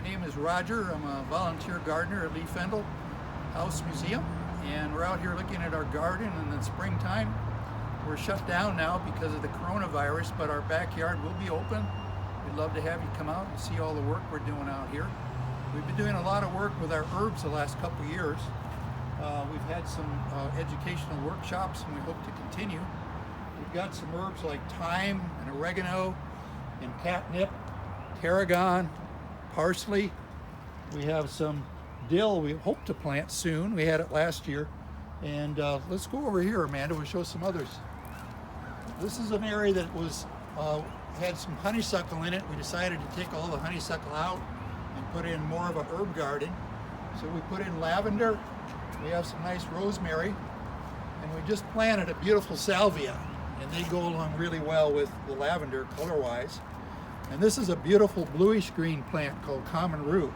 My name is Roger. I'm a volunteer gardener at Lee-Fendall House Museum, and we're out here looking at our garden in the springtime. We're shut down now because of the coronavirus, but our backyard will be open. We'd love to have you come out and see all the work we're doing out here. We've been doing a lot of work with our herbs the last couple years. We've had some educational workshops, and we hope to continue. We've got some herbs like thyme and oregano and catnip, tarragon, parsley. We have some dill we hope to plant soon. We had it last year. And let's go over here, Amanda. We'll show some others. This is an area that was had some honeysuckle in it. We decided to take all the honeysuckle out and put in more of a herb garden. So we put in lavender. We have some nice rosemary. And we just planted a beautiful salvia. And they go along really well with the lavender color-wise. And this is a beautiful bluish green plant called common root.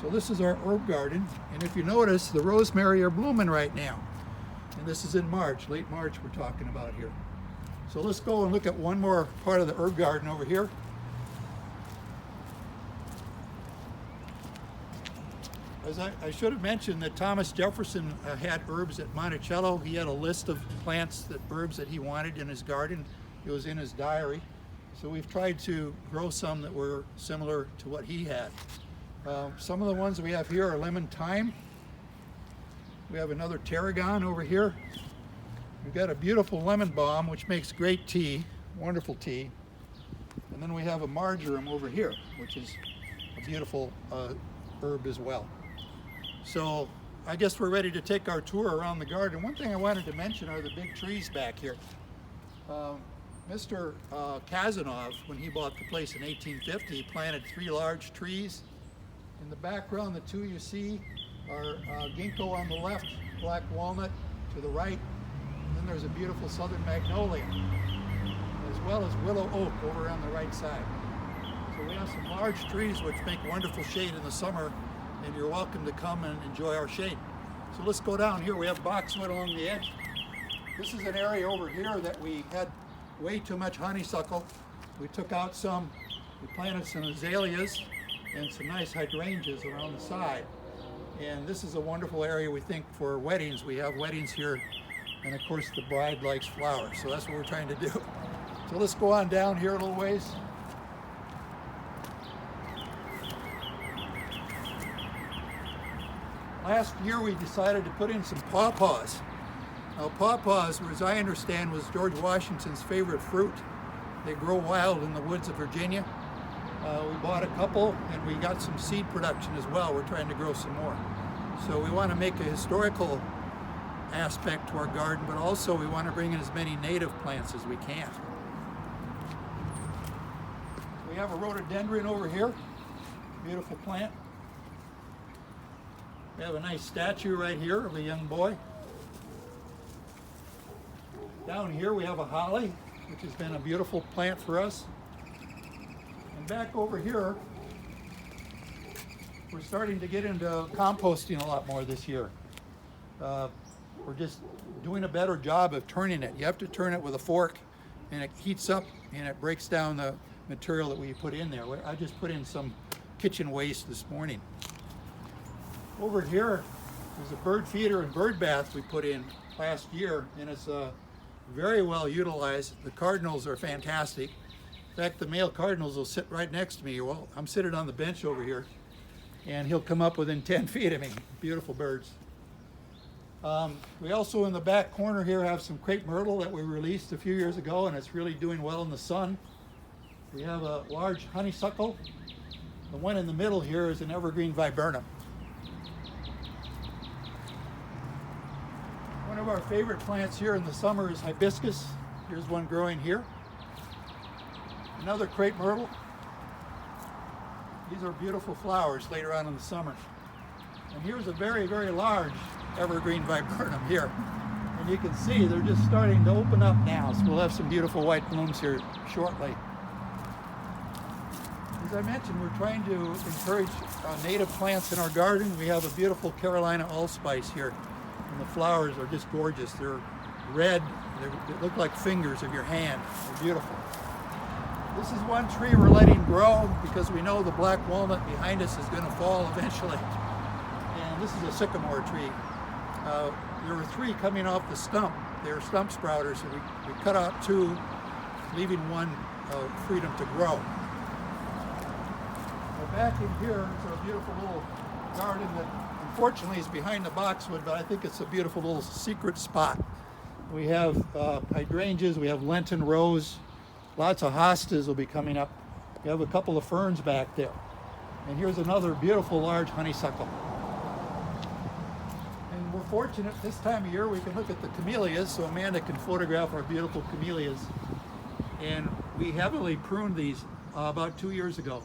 So this is our herb garden. And if you notice, the rosemary are blooming right now. And this is in March, late March we're talking about here. So let's go and look at one more part of the herb garden over here. As I should have mentioned that Thomas Jefferson had herbs at Monticello. He had a list of plants, herbs that he wanted in his garden. It was in his diary. So we've tried to grow some that were similar to what he had. Some of the ones we have here are lemon thyme. We have another tarragon over here. We've got a beautiful lemon balm, which makes great tea, wonderful tea. And then we have a marjoram over here, which is a beautiful herb as well. So I guess we're ready to take our tour around the garden. One thing I wanted to mention are the big trees back here. Mr. Kazanov, when he bought the place in 1850, planted 3 large trees. In the background, the 2 you see are ginkgo on the left, black walnut to the right, and then there's a beautiful southern magnolia, as well as willow oak over on the right side. So we have some large trees which make wonderful shade in the summer, and you're welcome to come and enjoy our shade. So let's go down here. We have boxwood along the edge. This is an area over here that we had way too much honeysuckle. We took out some, we planted some azaleas and some nice hydrangeas around the side. And this is a wonderful area, we think, for weddings. We have weddings here, and of course the bride likes flowers, so that's what we're trying to do. So let's go on down here a little ways. Last year we decided to put in some pawpaws. Now pawpaws, as I understand, was George Washington's favorite fruit. They grow wild in the woods of Virginia. We bought a couple, and we got some seed production as well. We're trying to grow some more. So we want to make a historical aspect to our garden, but also we want to bring in as many native plants as we can. We have a rhododendron over here, beautiful plant. We have a nice statue right here of a young boy. Down here we have a holly, which has been a beautiful plant for us. And back over here, we're starting to get into composting a lot more this year. We're just doing a better job of turning it. You have to turn it with a fork, and it heats up and it breaks down the material that we put in there. I just put in some kitchen waste this morning. Over here is a bird feeder and bird bath we put in last year, and it's very well utilized. The cardinals are fantastic. In fact, the male cardinals will sit right next to me. Well, I'm sitting on the bench over here, and he'll come up within 10 feet of me. Beautiful birds. We also in the back corner here have some crepe myrtle that we released a few years ago, and it's really doing well in the sun. We have a large honeysuckle. The one in the middle here is an evergreen viburnum. One of our favorite plants here in the summer is hibiscus. Here's one growing here. Another crepe myrtle. These are beautiful flowers later on in the summer. And here's a very, very large evergreen viburnum here. And you can see they're just starting to open up now, so we'll have some beautiful white blooms here shortly. As I mentioned, we're trying to encourage native plants in our garden. We have a beautiful Carolina allspice here, and the flowers are just gorgeous. They're red, they look like fingers of your hand. They're beautiful. This is one tree we're letting grow because we know the black walnut behind us is going to fall eventually. And this is a sycamore tree. There were 3 coming off the stump. They're stump sprouters, so we cut out 2, leaving one freedom to grow. Back in here is our beautiful little garden that unfortunately is behind the boxwood, but I think it's a beautiful little secret spot. We have hydrangeas, we have Lenten rose, lots of hostas will be coming up. We have a couple of ferns back there. And here's another beautiful large honeysuckle. And we're fortunate this time of year we can look at the camellias, so Amanda can photograph our beautiful camellias. And we heavily pruned these about 2 years ago.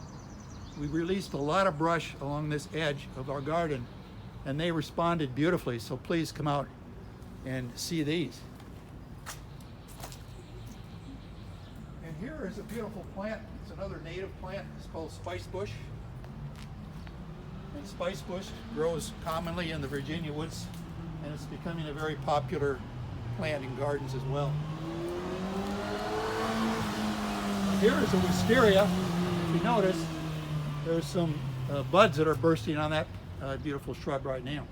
We released a lot of brush along this edge of our garden, and they responded beautifully, so please come out and see these. And here is a beautiful plant. It's another native plant. It's called spice bush. And spice bush grows commonly in the Virginia woods, and it's becoming a very popular plant in gardens as well. Here is a wisteria. If you notice, there's some buds that are bursting on that beautiful shrub right now.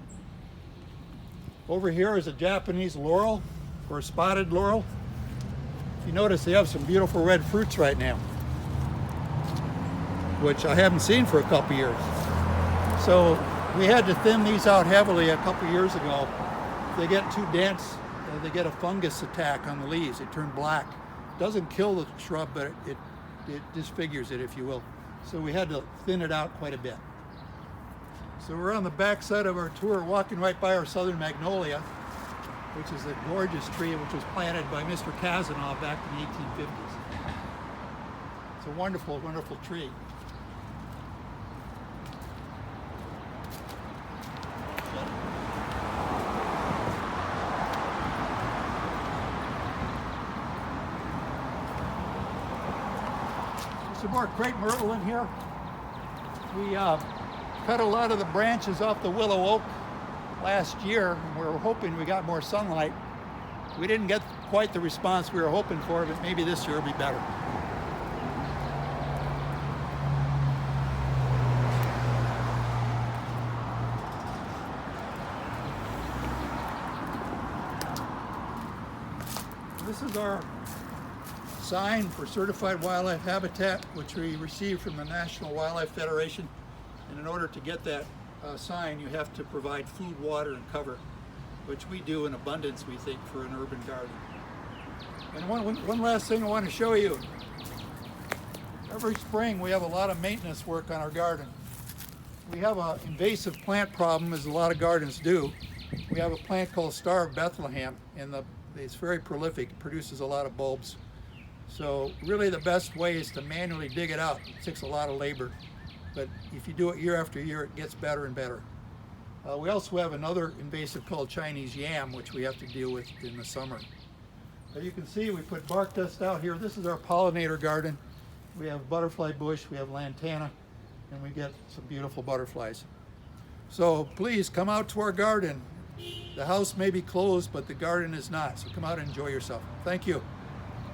Over here is a Japanese laurel, or spotted laurel. If you notice, they have some beautiful red fruits right now, which I haven't seen for a couple years. So we had to thin these out heavily a couple years ago. If they get too dense, they get a fungus attack on the leaves. They turn black. It doesn't kill the shrub, but it disfigures it, if you will. So we had to thin it out quite a bit. So we're on the back side of our tour, walking right by our southern magnolia, which is a gorgeous tree which was planted by Mr. Kazanov back in the 1850s. It's a wonderful, wonderful tree. Some more crepe myrtle in here. We cut a lot of the branches off the willow oak last year, and we were hoping we got more sunlight. We didn't get quite the response we were hoping for, but maybe this year will be better. This is our sign for certified wildlife habitat, which we received from the National Wildlife Federation. And in order to get that sign, you have to provide food, water, and cover, which we do in abundance, we think, for an urban garden. And one last thing I want to show you. Every spring we have a lot of maintenance work on our garden. We have an invasive plant problem, as a lot of gardens do. We have a plant called Star of Bethlehem, and it's very prolific, it produces a lot of bulbs. So really the best way is to manually dig it out. It takes a lot of labor, but if you do it year after year, it gets better and better. We also have another invasive called Chinese yam, which we have to deal with in the summer. As you can see, we put bark dust out here. This is our pollinator garden. We have butterfly bush, we have lantana, and we get some beautiful butterflies. So please come out to our garden. The house may be closed, but the garden is not, so come out and enjoy yourself. Thank you.